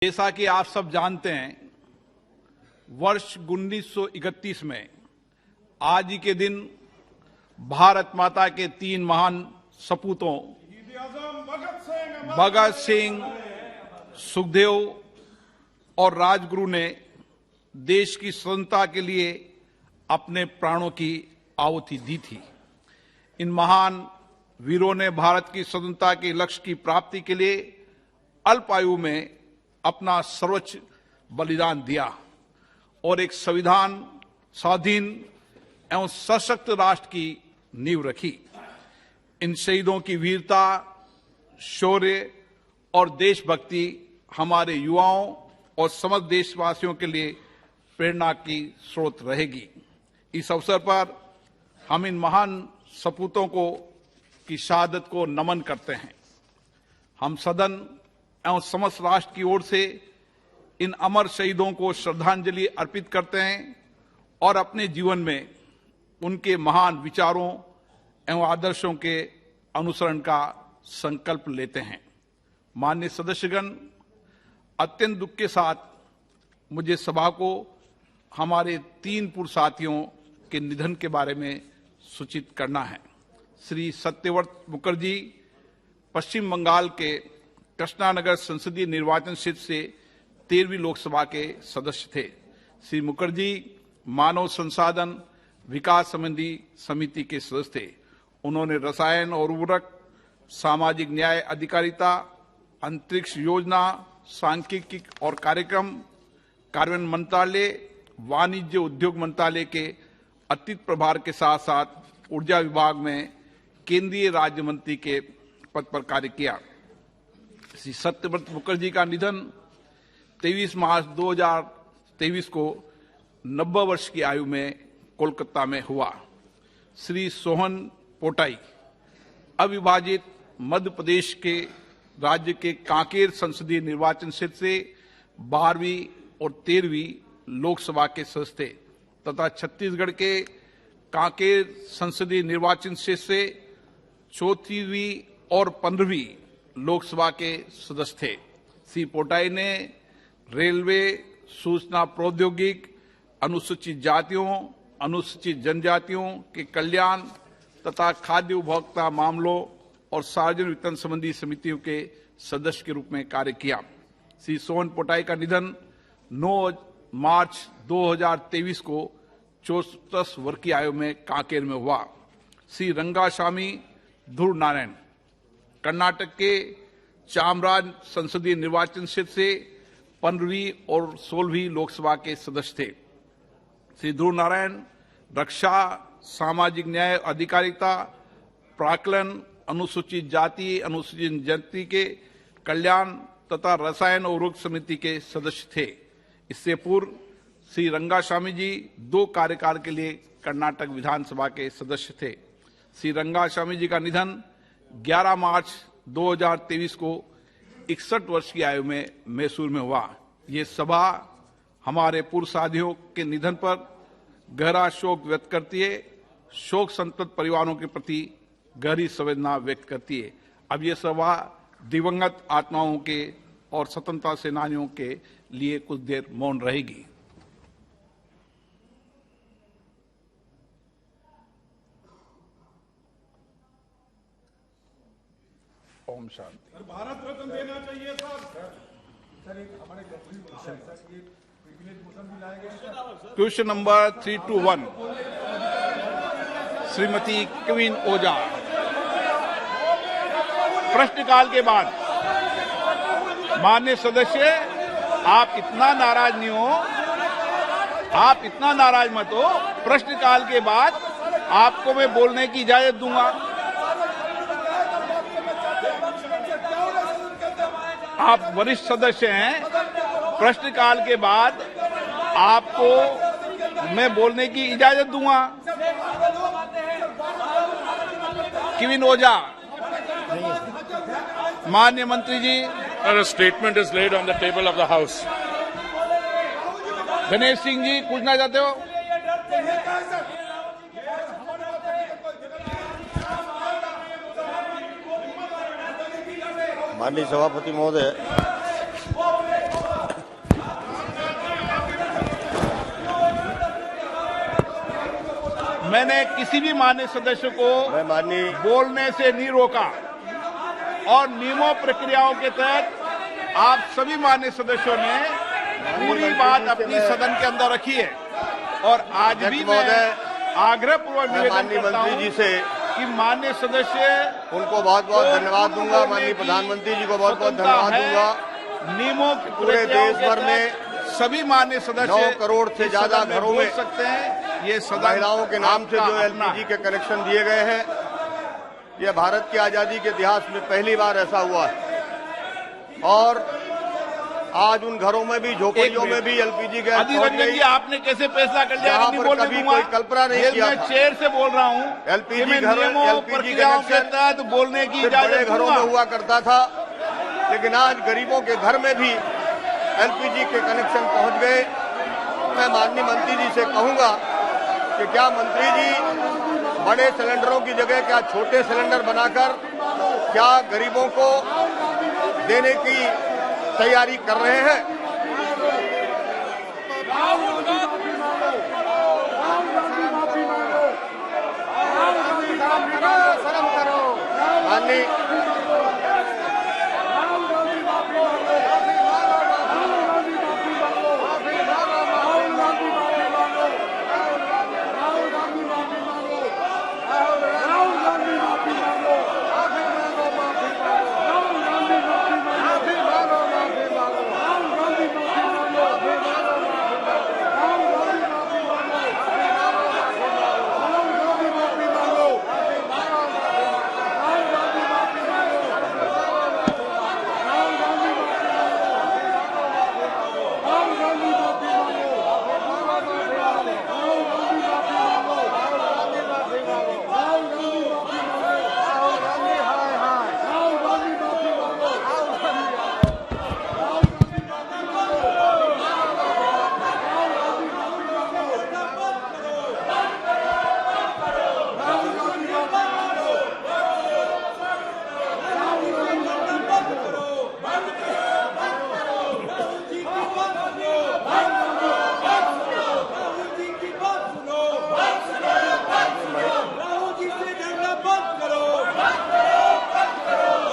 जैसा कि आप सब जानते हैं, वर्ष 1931 में आज ही के दिन भारत माता के 3 महान सपूतों भगत सिंह, सुखदेव और राजगुरु ने देश की स्वतंत्रता के लिए अपने प्राणों की आहुति दी थी। इन महान वीरों ने भारत की स्वतंत्रता के लक्ष्य की प्राप्ति के लिए अल्प आयु में अपना सर्वोच्च बलिदान दिया और एक संविधान स्वाधीन एवं सशक्त राष्ट्र की नींव रखी। इन शहीदों की वीरता, शौर्य और देशभक्ति हमारे युवाओं और समस्त देशवासियों के लिए प्रेरणा की स्रोत रहेगी। इस अवसर पर हम इन महान सपूतों की शहादत को नमन करते हैं। हम सदन एवं समस्त राष्ट्र की ओर से इन अमर शहीदों को श्रद्धांजलि अर्पित करते हैं और अपने जीवन में उनके महान विचारों एवं आदर्शों के अनुसरण का संकल्प लेते हैं। माननीय सदस्यगण, अत्यंत दुख के साथ मुझे सभा को हमारे 3 पूर्व साथियों के निधन के बारे में सूचित करना है। श्री सत्यव्रत मुखर्जी पश्चिम बंगाल के कृष्णानगर संसदीय निर्वाचन क्षेत्र से 13वीं लोकसभा के सदस्य थे। श्री मुखर्जी मानव संसाधन विकास संबंधी समिति के सदस्य थे। उन्होंने रसायन और उर्वरक, सामाजिक न्याय अधिकारिता, अंतरिक्ष योजना, सांख्यिकी और कार्यक्रम, कार्यान्वयन मंत्रालय, वाणिज्य उद्योग मंत्रालय के अतिरिक्त प्रभार के साथ साथ ऊर्जा विभाग में केंद्रीय राज्य मंत्री के पद पर कार्य किया। श्री सत्यव्रत मुखर्जी का निधन 23 मार्च 2023 को 90 वर्ष की आयु में कोलकाता में हुआ। श्री सोहन पोटाई अविभाजित मध्य प्रदेश के राज्य के कांकेर संसदीय निर्वाचन क्षेत्र से 12वीं और 13वीं लोकसभा के सदस्य थे तथा छत्तीसगढ़ के कांकेर संसदीय निर्वाचन क्षेत्र से 4वीं और 15वीं लोकसभा के सदस्य थे। श्री पोटाई ने रेलवे, सूचना प्रौद्योगिकी, अनुसूचित जातियों, अनुसूचित जनजातियों के कल्याण तथा खाद्य उपभोक्ता मामलों और सार्वजनिक वितरण संबंधी समितियों के सदस्य के रूप में कार्य किया। श्री सोहन पोटाई का निधन 9 मार्च 2023 को 64 वर्ष की आयु में कांकेर में हुआ। श्री रंगास्वामी ध्रुव नारायण कर्नाटक के चामराज संसदीय निर्वाचन क्षेत्र से 15वीं और 16वीं लोकसभा के सदस्य थे। श्री ध्रुव नारायण रक्षा, सामाजिक न्याय अधिकारिता, प्राक्कलन, अनुसूचित जाति, अनुसूचित जनजाति के कल्याण तथा रसायन और उर्वरक समिति के सदस्य थे। इससे पूर्व श्री रंगास्वामी जी 2 कार्यकाल के लिए कर्नाटक विधानसभा के सदस्य थे। श्री रंगास्वामी जी का निधन 11 मार्च 2023 को 61 वर्ष की आयु में मैसूर में हुआ। ये सभा हमारे पूर्व साथियों के निधन पर गहरा शोक व्यक्त करती है, शोक संतप्त परिवारों के प्रति गहरी संवेदना व्यक्त करती है। अब ये सभा दिवंगत आत्माओं के और स्वतंत्रता सेनानियों के लिए कुछ देर मौन रहेगी। ओम शांति। भारत रत्न देना चाहिए sir. Question number 321 Shrimati Kavin Ojha. प्रश्नकाल के बाद माननीय सदस्य, आप इतना नाराज नहीं हो, आप इतना नाराज मत हो। प्रश्नकाल के बाद आपको मैं बोलने की इजाजत दूंगा। आप वरिष्ठ सदस्य हैं, प्रश्नकाल के बाद आपको मैं बोलने की इजाजत दूंगा। किविन ओझा। माननीय मंत्री जी। A statement is laid on the table of the House. Ganesh Singh ji, पूछना चाहते हो? माननीय सभापति महोदय, मैंने किसी भी माननीय सदस्य को मैं माननीय बोलने से नहीं रोका और नियमों प्रक्रियाओं के तहत आप सभी माननीय सदस्यों ने पूरी बात अपनी सदन के अंदर रखी है और आज भी मैं आग्रह पूर्वक निवेदन माननीय करता मंत्री हूं जी से कि माननीय सदस्य उनको बहुत बहुत धन्यवाद दूंगा। माननीय प्रधानमंत्री जी को बहुत बहुत धन्यवाद दूंगा। नियमों पूरे देश भर में सभी माननीय सदस्य 9 करोड़ से इस ज्यादा सदन में घरों बोल में सकते हैं। ये सदन महिलाओं के नाम से आपका जो अपना एलपीजी के कनेक्शन दिए गए हैं, यह भारत की आजादी के इतिहास में पहली बार ऐसा हुआ है और आज उन घरों में भी, झोपड़ियों में भी एलपीजी गैस अधीर पहुंच रंजन गई। जी, आपने कैसे फैसला कर लिया? जहां नहीं पर बोलने कभी दूंगा। कोई कल्पना नहीं ये किया मैं था। चेयर से बोल रहा हूँ एलपीजी कि मैं घरों, नियमों एलपीजी प्रक्रियाओं के कनेक्शन तहत बोलने की सिर्फ इजाजत बड़े घरों दूंगा। में हुआ करता था, लेकिन आज गरीबों के घर में भी एलपीजी के कनेक्शन पहुंच गए। मैं माननीय मंत्री जी से कहूंगा कि क्या मंत्री जी बड़े सिलेंडरों की जगह क्या छोटे सिलेंडर बनाकर क्या गरीबों को देने की तैयारी कर रहे हैं? माननीय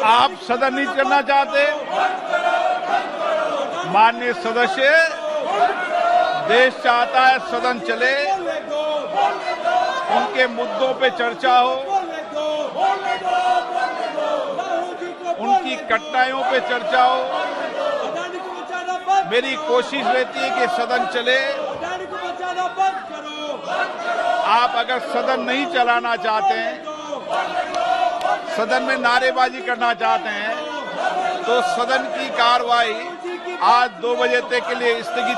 आप सदन नहीं करना चाहते? माननीय सदस्य, देश चाहता है सदन चले, उनके मुद्दों पे चर्चा हो, उनकी कठिनाइयों पे चर्चा हो। मेरी कोशिश रहती है कि सदन चले। आप अगर सदन नहीं चलाना चाहते हैं, सदन में नारेबाजी करना चाहते हैं, तो सदन की कार्रवाई आज 2 बजे तक के लिए स्थगित